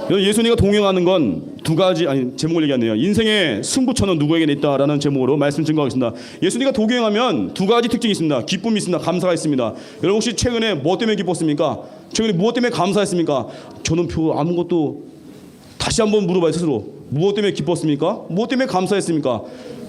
예수님과 동행하는 건 두 가지, 아니 제목을 얘기하네요. 인생의 승부처는 누구에게나 있다라는 제목으로 말씀 증거하겠습니다. 예수님과 동행하면 두 가지 특징이 있습니다. 기쁨이 있습니다. 감사가 있습니다. 여러분 혹시 최근에 무엇 때문에 기뻤습니까? 최근에 무엇 때문에 감사했습니까? 저는 아무것도. 다시 한번 물어봐요 스스로. 무엇 때문에 기뻤습니까? 무엇 때문에 감사했습니까?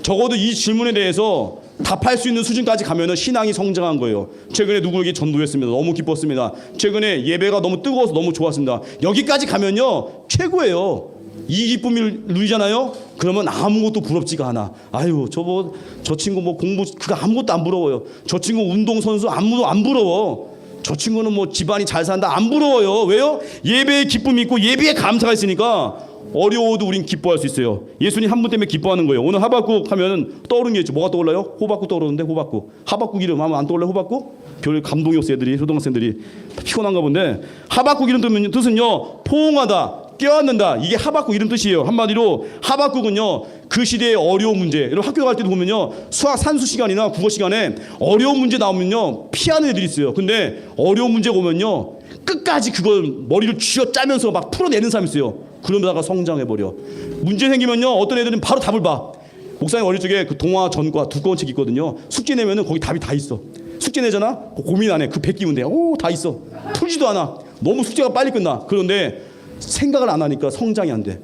적어도 이 질문에 대해서 답할 수 있는 수준까지 가면은 신앙이 성장한 거예요. 최근에 누구에게 전도했습니다. 너무 기뻤습니다. 최근에 예배가 너무 뜨거워서 너무 좋았습니다. 여기까지 가면요 최고예요. 이 기쁨을 누리잖아요. 그러면 아무것도 부럽지가 않아. 아유 저 친구 뭐 공부 그거 아무것도 안 부러워요. 저 친구 운동선수 아무도 안 부러워. 저 친구는 뭐 집안이 잘 산다 안 부러워요. 왜요? 예배에 기쁨이 있고 예배에 감사가 있으니까 어려워도 우린 기뻐할 수 있어요. 예수님 한 분 때문에 기뻐하는 거예요. 오늘 하박국 하면 떠오르는 게 있죠. 뭐가 떠올라요? 호박국 떠오르는데 호박국. 하박국 이름 하면 안 떠올라요? 호박국? 별 감동이 없어요. 애들이 초등학생들이 피곤한가 본데 하박국 이름 뜻은요 포옹하다 껴안는다. 이게 하박국 이름 뜻이에요. 한마디로 하박국은요 그 시대의 어려운 문제. 여러분 학교 갈 때도 보면요 수학 산수 시간이나 국어 시간에 어려운 문제 나오면요 피하는 애들이 있어요. 근데 어려운 문제가 오면요 끝까지 그걸 머리를 쥐어 짜면서 막 풀어내는 사람이 있어요. 그러다가 성장해버려. 문제 생기면요 어떤 애들은 바로 답을 봐. 목사님 어릴 적에 그 동화 전과 두꺼운 책 있거든요. 숙제 내면은 거기 답이 다 있어. 숙제 내잖아? 고민 안 해. 그 베끼면 돼. 오, 다 있어. 풀지도 않아. 너무 숙제가 빨리 끝나. 그런데 생각을 안 하니까 성장이 안 돼.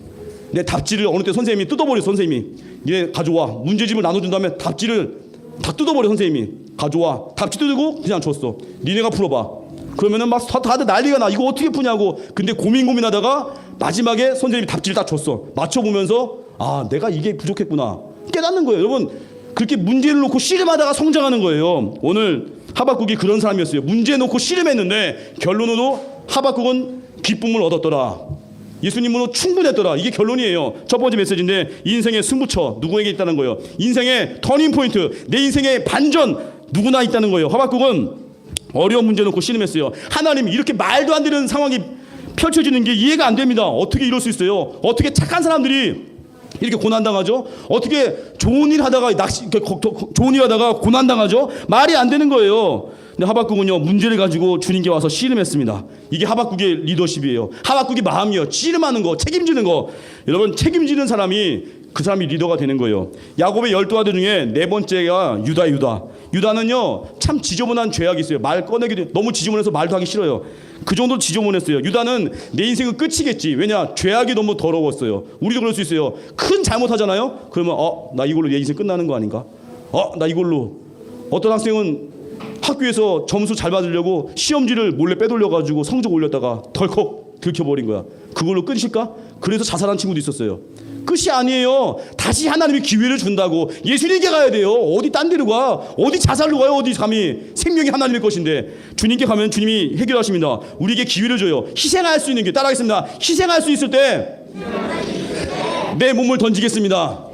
내 답지를 어느 때 선생님이 뜯어버려. 선생님이 얘 가져와. 문제집을 나눠준 다음에 답지를 다 뜯어버려. 선생님이 가져와. 답지 뜯고 그냥 줬어. 니네가 풀어봐. 그러면은 막 다들 난리가 나. 이거 어떻게 푸냐고. 근데 고민하다가 마지막에 선생님이 답지를 딱 줬어. 맞춰보면서 아 내가 이게 부족했구나 깨닫는 거예요. 여러분 그렇게 문제를 놓고 씨름하다가 성장하는 거예요. 오늘 하박국이 그런 사람이었어요. 문제 놓고 씨름했는데 결론으로 하박국은 기쁨을 얻었더라. 예수님으로 충분했더라. 이게 결론이에요. 첫 번째 메시지인데 인생의 승부처 누구에게 있다는 거예요. 인생의 터닝포인트 내 인생의 반전 누구나 있다는 거예요. 하박국은 어려운 문제 놓고 씨름했어요. 하나님 이렇게 말도 안 되는 상황이 펼쳐지는 게 이해가 안 됩니다. 어떻게 이럴 수 있어요? 어떻게 착한 사람들이 이렇게 고난당하죠? 어떻게 좋은 일 하다가 좋은 일 하다가 고난당하죠? 말이 안 되는 거예요. 근데 하박국은요 문제를 가지고 주님께 와서 씨름했습니다. 이게 하박국의 리더십이에요. 하박국의 마음이요. 씨름하는 거, 책임지는 거. 여러분 책임지는 사람이 그 사람이 리더가 되는 거예요. 야곱의 12아들 중에 네 번째가 유다. 유다는요 참 지저분한 죄악이 있어요. 말 꺼내기도 너무 지저분해서 말도 하기 싫어요. 그 정도로 지저분했어요. 유다는 내 인생은 끝이겠지. 왜냐 죄악이 너무 더러웠어요. 우리도 그럴 수 있어요. 큰 잘못하잖아요. 그러면 나 이걸로 내 인생 끝나는 거 아닌가? 나 이걸로. 어떤 학생은 학교에서 점수 잘 받으려고 시험지를 몰래 빼돌려가지고 성적 올렸다가 덜컥 들켜버린 거야. 그걸로 끝일까? 그래서 자살한 친구도 있었어요. 끝이 아니에요. 다시 하나님이 기회를 준다고. 예수님께 가야 돼요. 어디 딴 데로 가. 어디 자살로 가요. 어디 감히. 생명이 하나님의 것인데 주님께 가면 주님이 해결하십니다. 우리에게 기회를 줘요. 희생할 수 있는 게 따라하겠습니다. 희생할 수 있을 때 내 몸을 던지겠습니다.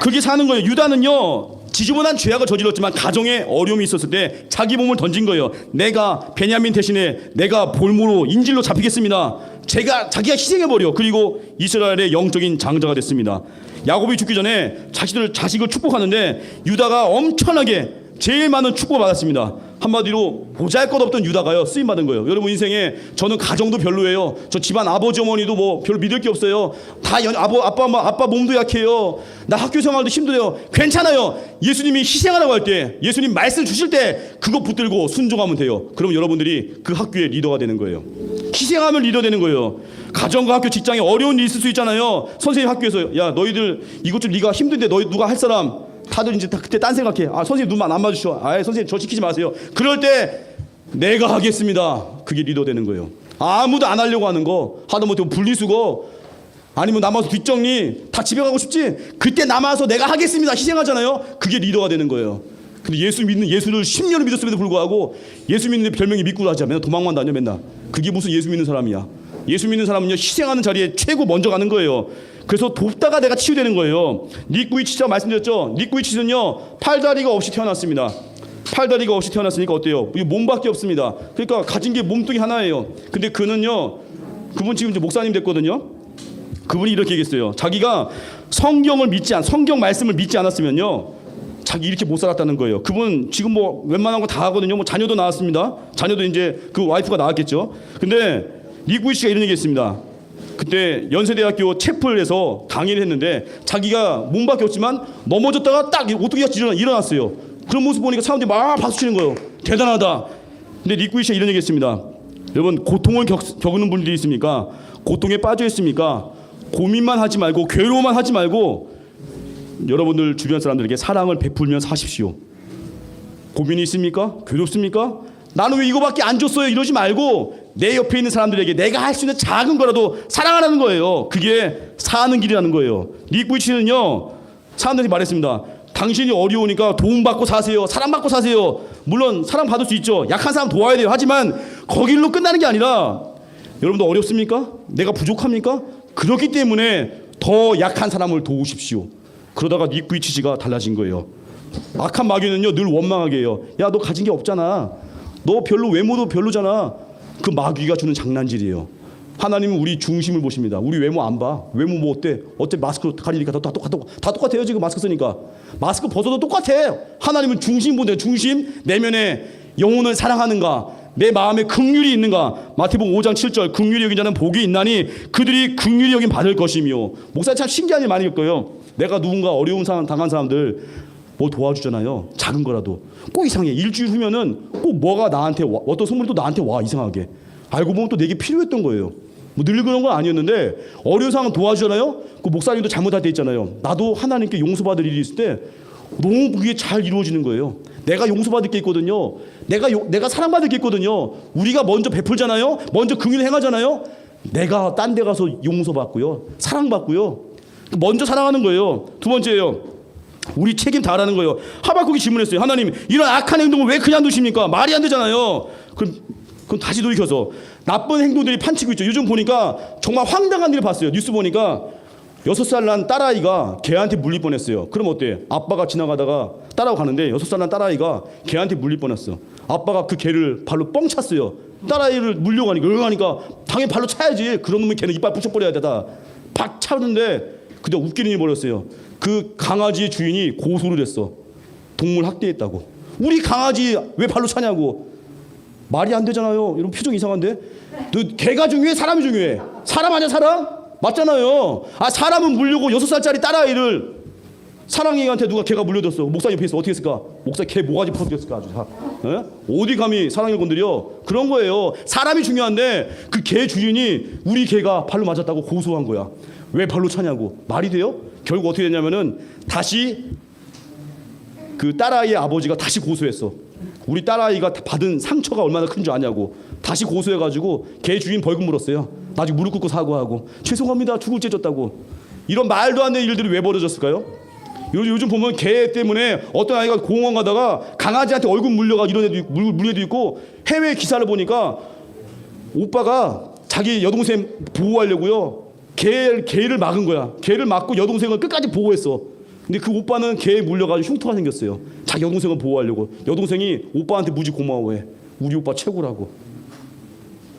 그게 사는 거예요. 유다는요 지저분한 죄악을 저질렀지만 가정에 어려움이 있었을 때 자기 몸을 던진 거예요. 내가 베냐민 대신에 내가 볼모로 인질로 잡히겠습니다. 자기가 희생해버려. 그리고 이스라엘의 영적인 장자가 됐습니다. 야곱이 죽기 전에 자식을 축복하는데 유다가 엄청나게 제일 많은 축복을 받았습니다. 한마디로 보잘것없던 유다가요 쓰임받은 거예요. 여러분 인생에 저는 가정도 별로예요. 저 집안 아버지 어머니도 뭐 별로 믿을 게 없어요. 다 아빠 몸도 약해요. 나 학교 생활도 힘들어요. 괜찮아요. 예수님이 희생하라고 할 때 예수님 말씀 주실 때 그거 붙들고 순종하면 돼요. 그러면 여러분들이 그 학교의 리더가 되는 거예요. 희생하면 리더 되는 거예요. 가정과 학교 직장에 어려운 일이 있을 수 있잖아요. 선생님 학교에서 야 너희들 이것 좀 네가 힘든데 너희 누가 할 사람 다들 이제 그때 딴 생각해. 선생님 눈만 안 마주쳐. 선생님 저 시키지 마세요. 그럴 때 내가 하겠습니다. 그게 리더 되는 거예요. 아무도 안 하려고 하는 거 하다못해 분리수거 아니면 남아서 뒷정리 다 집에 가고 싶지. 그때 남아서 내가 하겠습니다. 희생하잖아요. 그게 리더가 되는 거예요. 근데 예수를 10년을 믿었음에도 불구하고 예수 믿는 별명이 믿고 하지. 맨날 도망만 다녀 맨날. 그게 무슨 예수 믿는 사람이야. 예수 믿는 사람은요 희생하는 자리에 최고 먼저 가는 거예요. 그래서 돕다가 내가 치유되는 거예요. 닉구이치자 말씀드렸죠. 닉구이치는요 팔다리가 없이 태어났습니다. 팔다리가 없이 태어났으니까 어때요? 몸밖에 없습니다. 그러니까 가진 게 몸뚱이 하나예요. 근데 그분 지금 이제 목사님 됐거든요. 그분이 이렇게 얘기했어요. 자기가 성경 말씀을 믿지 않았으면요 자기 이렇게 못 살았다는 거예요. 그분 지금 뭐 웬만한 거 다 하거든요. 뭐 자녀도 낳았습니다. 자녀도 이제 그 와이프가 낳았겠죠. 근데 리쿠이 씨가 이런 얘기했습니다. 그때 연세대학교 채플에서 강의를 했는데 자기가 몸밖에 없지만 넘어졌다가 딱 오토기가 일어났어요. 그런 모습 보니까 사람들이 막 박수 치는 거예요. 대단하다. 근데 리쿠이 씨가 이런 얘기했습니다. 여러분, 고통을 겪는 분들이 있습니까? 고통에 빠져 있습니까? 고민만 하지 말고 괴로워만 하지 말고 여러분들 주변 사람들에게 사랑을 베풀면서 하십시오. 고민이 있습니까? 괴롭습니까? 나는 왜 이거밖에 안 줬어요? 이러지 말고 내 옆에 있는 사람들에게 내가 할 수 있는 작은 거라도 사랑하라는 거예요. 그게 사는 길이라는 거예요. 리쿠이 씨는요, 사람들이 말했습니다. 당신이 어려우니까 도움받고 사세요. 사랑받고 사세요. 물론 사랑받을 수 있죠. 약한 사람 도와야 돼요. 하지만 거길로 끝나는 게 아니라, 여러분도 어렵습니까? 내가 부족합니까? 그렇기 때문에 더 약한 사람을 도우십시오. 그러다가 리쿠이 씨가 달라진 거예요. 악한 마귀는요, 늘 원망하게 해요. 야, 너 가진 게 없잖아. 너 별로, 외모도 별로잖아. 그 마귀가 주는 장난질이에요. 하나님은 우리 중심을 보십니다. 우리 외모 안 봐. 외모 뭐 어때? 어째 마스크 가리니까 다 똑같아요. 지금 마스크 쓰니까. 마스크 벗어도 똑같아. 하나님은 중심 본대요. 중심. 내면에 영혼을 사랑하는가, 내 마음에 긍휼이 있는가. 마태복음 5장 7절, 긍휼히 여긴 자는 복이 있나니 그들이 긍휼히 여긴 받을 것이며. 목사님 참 신기한 일 많이 겪어요. 내가 누군가 어려운 상황 당한 사람들 뭐 도와주잖아요. 작은 거라도. 꼭 이상해. 일주일 후면은 꼭 뭐가 나한테 와. 어떤 선물이 또 나한테 와. 이상하게. 알고 보면 또 내게 필요했던 거예요. 뭐 늘 그런 건 아니었는데 어려운 상황 도와주잖아요. 그 목사님도 잘못할 때 있잖아요. 나도 하나님께 용서받을 일이 있을 때 너무 그게 잘 이루어지는 거예요. 내가 용서받을 게 있거든요. 내가 사랑받을 게 있거든요. 우리가 먼저 베풀잖아요. 먼저 긍휼을 행하잖아요. 내가 딴 데 가서 용서받고요. 사랑받고요. 먼저 사랑하는 거예요. 두 번째예요. 우리 책임 다하라는 거예요. 하박국이 질문했어요. 하나님, 이런 악한 행동을 왜 그냥 두십니까? 말이 안 되잖아요. 그럼 다시 돌이켜서 나쁜 행동들이 판치고 있죠. 요즘 보니까 정말 황당한 일을 봤어요. 뉴스 보니까 6살 난 딸아이가 개한테 물릴 뻔했어요. 그럼 어때? 아빠가 지나가다가 따라가는데 6살 난 딸아이가 개한테 물릴 뻔했어. 아빠가 그 개를 발로 뻥 찼어요. 딸아이를 물려가니까 응하니까 당연히 발로 차야지. 그런 놈은 걔는 이빨 부셔버려야 되다. 팍 차는데 그때 웃기는 일이 벌었어요. 그 강아지의 주인이 고소를 했어. 동물 학대했다고. 우리 강아지 왜 발로 차냐고. 말이 안 되잖아요. 여러분 표정 이상한데? 개가 중요해? 사람이 중요해? 사람 아니야 사람? 맞잖아요. 아, 사람은 물려고 6살짜리 딸아이를 사랑이한테 누가 개가 물려줬어. 목사 옆에 있어. 어떻게 했을까? 목사 개 모가지 부서졌을까? 아주 다. 에? 어디 감히 사랑을 건드려? 그런 거예요. 사람이 중요한데 그 개 주인이 우리 개가 발로 맞았다고 고소한 거야. 왜 발로 차냐고. 말이 돼요? 결국 어떻게 됐냐면은 다시 그 딸아이의 아버지가 다시 고소했어. 우리 딸아이가 받은 상처가 얼마나 큰 줄 아냐고. 다시 고소해가지고 개 주인 벌금 물었어요. 나중에 무릎 꿇고 사과하고 죄송합니다. 죽을 죄 졌다고. 이런 말도 안 되는 일들이 왜 벌어졌을까요? 요즘 보면 개 때문에 어떤 아이가 공원 가다가 강아지한테 얼굴 물려가 이런 애도 있고, 물 애도 있고. 해외 기사를 보니까 오빠가 자기 여동생 보호하려고요. 개를 막은 거야. 개를 막고 여동생을 끝까지 보호했어. 근데 그 오빠는 개에 물려가지고 흉터가 생겼어요. 자기 여동생을 보호하려고. 여동생이 오빠한테 무지 고마워해. 우리 오빠 최고라고.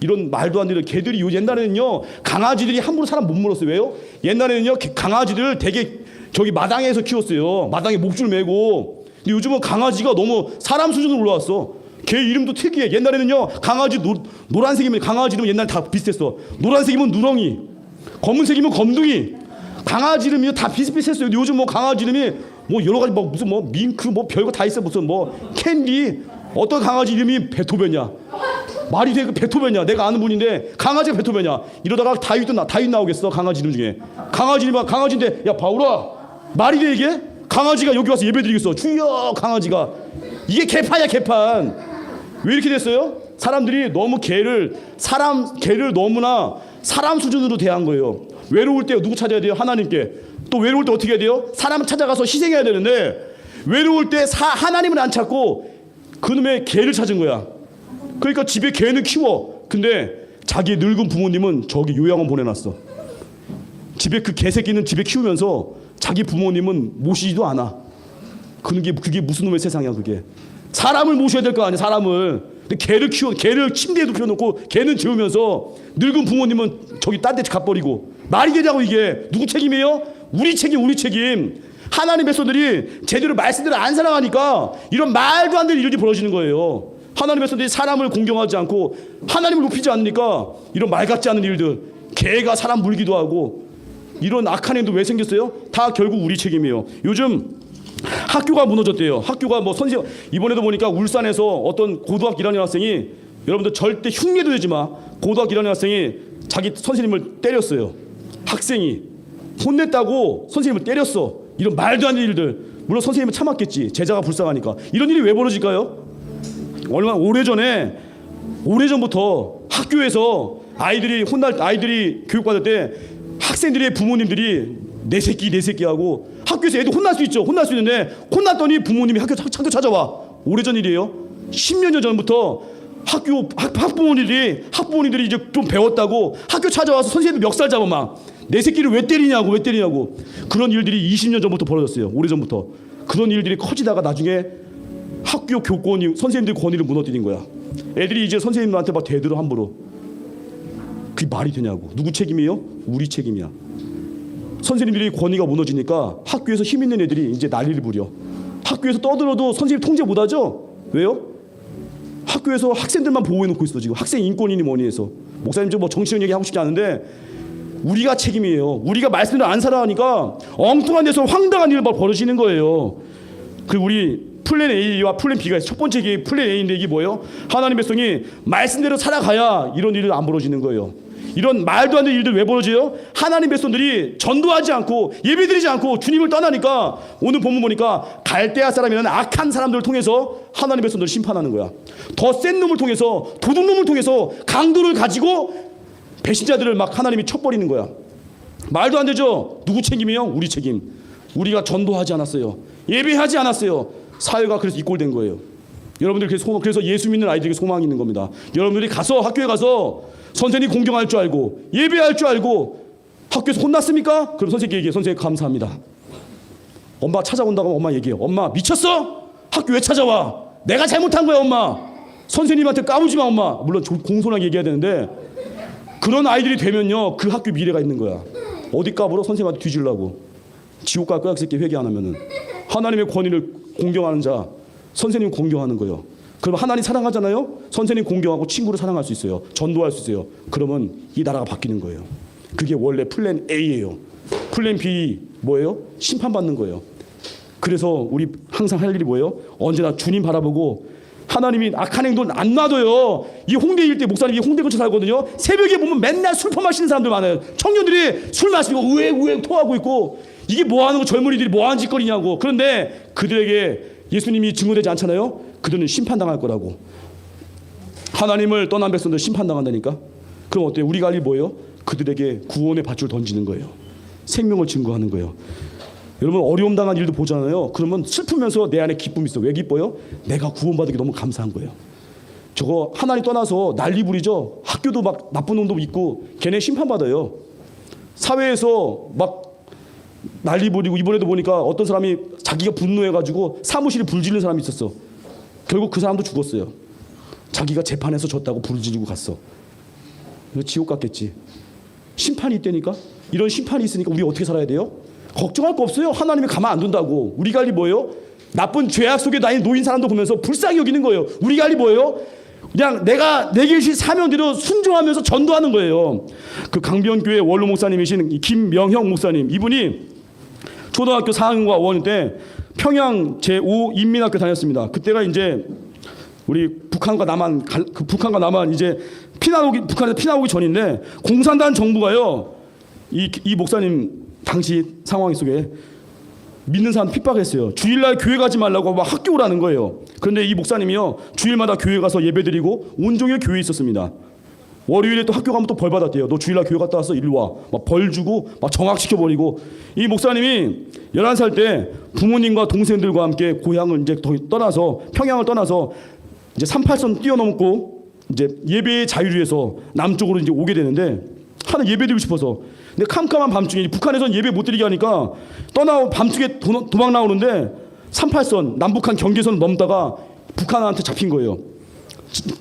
이런 말도 안 되는 개들이 옛날에는요, 강아지들이 함부로 사람 못 물었어요. 왜요? 옛날에는요, 강아지들 되게 저기 마당에서 키웠어요. 마당에 목줄 메고. 근데 요즘은 강아지가 너무 사람 수준으로 올라왔어. 개 이름도 특이해. 옛날에는요, 강아지 노란색이면 강아지 이름 옛날 다 비슷했어. 노란색이면 누렁이, 검은색이면 검둥이. 강아지 이름이 다 비슷비슷했어요. 근데 요즘 뭐 강아지 이름이 뭐 여러 가지 뭐 무슨 뭐 밍크 뭐 별거 다 있어. 무슨 뭐 캔디. 어떤 강아지 이름이 베토벤이야. 말이 돼? 그 베토벤이야. 내가 아는 분인데 강아지가 베토벤이야. 이러다가 다윗 나오겠어. 강아지 이름 중에. 강아지 이름 강아지인데 야 바울아, 말이 돼 이게? 강아지가 여기 와서 예배드리겠어. 주여. 강아지가. 이게 개판이야 개판. 왜 이렇게 됐어요? 사람들이 너무 개를 너무나 사람 수준으로 대한 거예요. 외로울 때 누구 찾아야 돼요? 하나님께. 또 외로울 때 어떻게 해야 돼요? 사람 찾아가서 희생해야 되는데 외로울 때 하나님을 안 찾고 그놈의 개를 찾은 거야. 그러니까 집에 개는 키워. 근데 자기 늙은 부모님은 저기 요양원 보내놨어. 집에 그 개새끼는 집에 키우면서 자기 부모님은 모시지도 않아. 그게 무슨 놈의 세상이야 그게. 사람을 모셔야 될 거 아니야 사람을. 근데 개를 침대에 눕혀놓고 개는 재우면서 늙은 부모님은 저기 딴 데 가버리고. 말이 되냐고 이게. 누구 책임이에요? 우리 책임. 하나님의 백성들이 제대로 말씀대로 안 살아가니까 이런 말도 안 되는 일이 벌어지는 거예요. 하나님의 백성들이 사람을 공경하지 않고 하나님을 높이지 않으니까 이런 말 같지 않은 일들, 개가 사람 물기도 하고 이런 악한 행동 왜 생겼어요? 다 결국 우리 책임이에요. 요즘 학교가 무너졌대요. 학교가 뭐 이번에도 보니까 울산에서 어떤 고등학교 1학년 학생이, 여러분들 절대 흉내도 내지 마, 고등학교 1학년 학생이 자기 선생님을 때렸어요. 학생이 혼냈다고 선생님을 때렸어. 이런 말도 안 되는 일들. 물론 선생님은 참았겠지, 제자가 불쌍하니까. 이런 일이 왜 벌어질까요? 얼마 오래전부터 학교에서 아이들이 교육받을 때 학생들의 부모님들이 내 새끼 하고, 학교에서 애들 혼날 수 있죠. 혼날 수 있는데 혼났더니 부모님이 학교 찾아와. 오래전 일이에요. 10몇 년 전부터 학부모님들이 이제 좀 배웠다고 학교 찾아와서 선생님들 멱살 잡아 막 내 새끼를 왜 때리냐고. 그런 일들이 20년 전부터 벌어졌어요. 오래전부터. 그런 일들이 커지다가 나중에 학교 교권이, 선생님들 권위를 무너뜨린 거야. 애들이 이제 선생님한테 막 대들어 함부로. 그게 말이 되냐고. 누구 책임이에요? 우리 책임이야. 선생님들이 권위가 무너지니까 학교에서 힘 있는 애들이 이제 난리를 부려. 학교에서 떠들어도 선생님 통제 못하죠? 왜요? 학교에서 학생들만 보호해놓고 있어. 지금 학생 인권이니 뭐니 해서. 목사님 좀 뭐 정치적 얘기 하고 싶지 않은데 우리가 책임이에요. 우리가 말씀을 안 살아가니까 엉뚱한 데서 황당한 일이 벌어지는 거예요. 그 우리 플랜 A와 플랜 B가 있어요. 첫 번째 게 플랜 A인데 이게 뭐예요? 하나님의 백성이 말씀대로 살아가야 이런 일은 안 벌어지는 거예요. 이런 말도 안 되는 일들 왜 벌어져요? 하나님 백성들이 전도하지 않고 예배드리지 않고 주님을 떠나니까 오늘 본문 보니까 갈대아 사람이라는 악한 사람들을 통해서 하나님 백성들을 심판하는 거야. 더 센 놈을 통해서, 도둑놈을 통해서 강도를 가지고 배신자들을 막 하나님이 쳐버리는 거야. 말도 안 되죠? 누구 책임이에요? 우리 책임. 우리가 전도하지 않았어요. 예배하지 않았어요. 사회가 그래서 이 꼴 된 거예요. 여러분들 그래서 예수 믿는 아이들에게 소망이 있는 겁니다. 여러분들이 학교에 가서 선생님 공경할 줄 알고 예배할 줄 알고 학교에서 혼났습니까? 그럼 선생님께 얘기해. 선생님 감사합니다. 엄마 찾아온다고 하면 엄마 얘기해요. 엄마 미쳤어? 학교 왜 찾아와? 내가 잘못한 거야 엄마. 선생님한테 까부지 마 엄마. 물론 공손하게 얘기해야 되는데 그런 아이들이 되면요 그 학교 미래가 있는 거야. 어디 까불어? 선생님한테 뒤질라고. 지옥 갈 거야 그 새끼 회개 안 하면은. 하나님의 권위를 공경하는 자 선생님 공경하는 거예요. 그럼 하나님 사랑하잖아요. 선생님 공경하고 친구를 사랑할 수 있어요. 전도할 수 있어요. 그러면 이 나라가 바뀌는 거예요. 그게 원래 플랜 A예요. 플랜 B 뭐예요? 심판받는 거예요. 그래서 우리 항상 할 일이 뭐예요? 언제나 주님 바라보고 하나님이 악한 행동 안 놔둬요. 이 홍대 일대 목사님이 홍대 근처 살거든요. 새벽에 보면 맨날 술 퍼마시는 사람들 많아요. 청년들이 술 마시고 우웩우웩 토하고 있고 이게 뭐하는 거 젊은이들이 뭐하는 짓거리냐고. 그런데 그들에게 예수님이 증거되지 않잖아요. 그들은 심판당할 거라고. 하나님을 떠난 백성들 심판당한다니까. 그럼 어때요? 우리가 할 일 뭐예요? 그들에게 구원의 밧줄 던지는 거예요. 생명을 증거하는 거예요. 여러분 어려움 당한 일도 보잖아요. 그러면 슬프면서 내 안에 기쁨이 있어. 왜 기뻐요? 내가 구원받은 게 너무 감사한 거예요. 저거 하나님 떠나서 난리 부리죠. 학교도 막 나쁜 놈도 있고 걔네 심판받아요. 사회에서 막 난리 부리고 이번에도 보니까 어떤 사람이 자기가 분노해가지고 사무실에 불 지르는 사람이 있었어. 결국 그 사람도 죽었어요. 자기가 재판에서 졌다고 불 지르고 갔어. 지옥 갔겠지. 심판이 있다니까. 이런 심판이 있으니까 우리 어떻게 살아야 돼요? 걱정할 거 없어요. 하나님이 가만 안 둔다고. 우리가 할 일이 뭐예요? 나쁜 죄악 속에 놓인 사람도 보면서 불쌍히 여기는 거예요. 우리가 할 일이 뭐예요? 그냥 내가 내게 주신 사명대로 순종하면서 전도하는 거예요. 그 강변교회 원로 목사님이신 김명형 목사님, 이분이 초등학교 4학년과 5학년 때 평양 제5 인민학교 다녔습니다. 그때가 이제 우리 북한과 남한 이제 북한에서 피난오기 전인데 공산당 정부가요 이 목사님 당시 상황 속에 믿는 사람 핍박했어요. 주일날 교회 가지 말라고 막 학교 오라는 거예요. 그런데 이 목사님이요 주일마다 교회 가서 예배드리고 온종일 교회에 있었습니다. 월요일에 또 학교 가면 또 벌 받았대요. 너 주일날 교회 갔다 와서 일로 와. 막 벌 주고 막 정학시켜버리고. 이 목사님이 11살 때 부모님과 동생들과 함께 고향을 이제 평양을 떠나서 이제 38선 뛰어넘고 이제 예배의 자유를 위해서 남쪽으로 이제 오게 되는데 하나 예배드리고 싶어서. 근데 캄캄한 밤중에 북한에선 예배 못 드리게 하니까 밤중에 도망 나오는데 38선 남북한 경계선을 넘다가 북한한테 잡힌 거예요.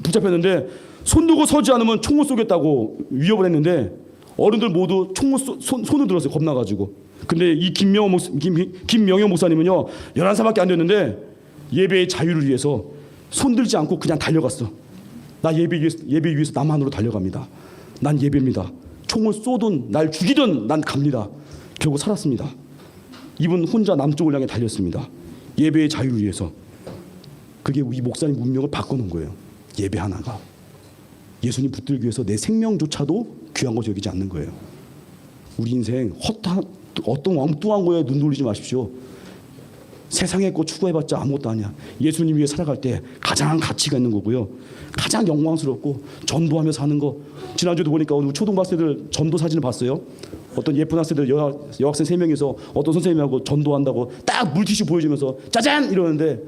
붙잡혔는데 손 두고 서지 않으면 총을 쏘겠다고 위협을 했는데 어른들 모두 손을 들었어요. 겁나가지고. 근데 이 김명현 목사님은요 11살밖에 안 됐는데 예배의 자유를 위해서 손들지 않고 그냥 달려갔어. 나 예배 위해서 남한으로 달려갑니다. 난 예배입니다. 총을 쏘든 날 죽이든 난 갑니다. 결국 살았습니다. 이분 혼자 남쪽을 향해 달렸습니다. 예배의 자유를 위해서. 그게 이 목사님 운명을 바꿔놓은 거예요. 예배 하나가 예수님 붙들기 위해서 내 생명조차도 귀한 거 여기지 않는 거예요. 우리 인생 어떤 엉뚱한 거에 눈 돌리지 마십시오. 세상의 거 추구해봤자 아무것도 아니야. 예수님 위해 살아갈 때 가장 가치가 있는 거고요. 가장 영광스럽고 전도하며 사는 거. 지난주에도 보니까 우리 초등학생들 전도 사진을 봤어요. 어떤 예쁜 학생들 여학생 3명이서 어떤 선생님하고 전도한다고 딱 물티슈 보여주면서 짜잔 이러는데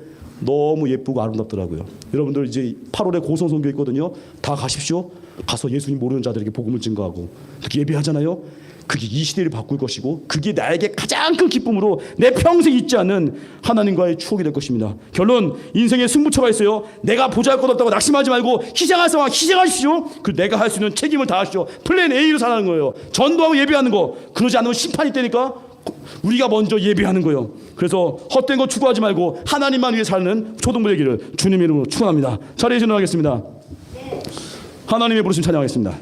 너무 예쁘고 아름답더라고요. 여러분들 이제 8월에 고성선교 있거든요. 다 가십시오. 가서 예수님 모르는 자들에게 복음을 증거하고 그렇게 예배하잖아요. 그게 이 시대를 바꿀 것이고 그게 나에게 가장 큰 기쁨으로 내 평생 잊지 않는 하나님과의 추억이 될 것입니다. 결론, 인생에 승부처가 있어요. 내가 보잘것없다고 낙심하지 말고 희생할 상황 희생하십시오. 그 내가 할 수 있는 책임을 다하십시오. 플랜 A로 살아가는 거예요. 전도하고 예배하는 거. 그러지 않으면 심판이 있다니까. 우리가 먼저 예배하는 거예요. 그래서 헛된 거 추구하지 말고 하나님만 위해 사는 초등부 되기를 주님 이름으로 축원합니다. 자리에 일어나겠습니다. 하나님의 부르심 찬양하겠습니다.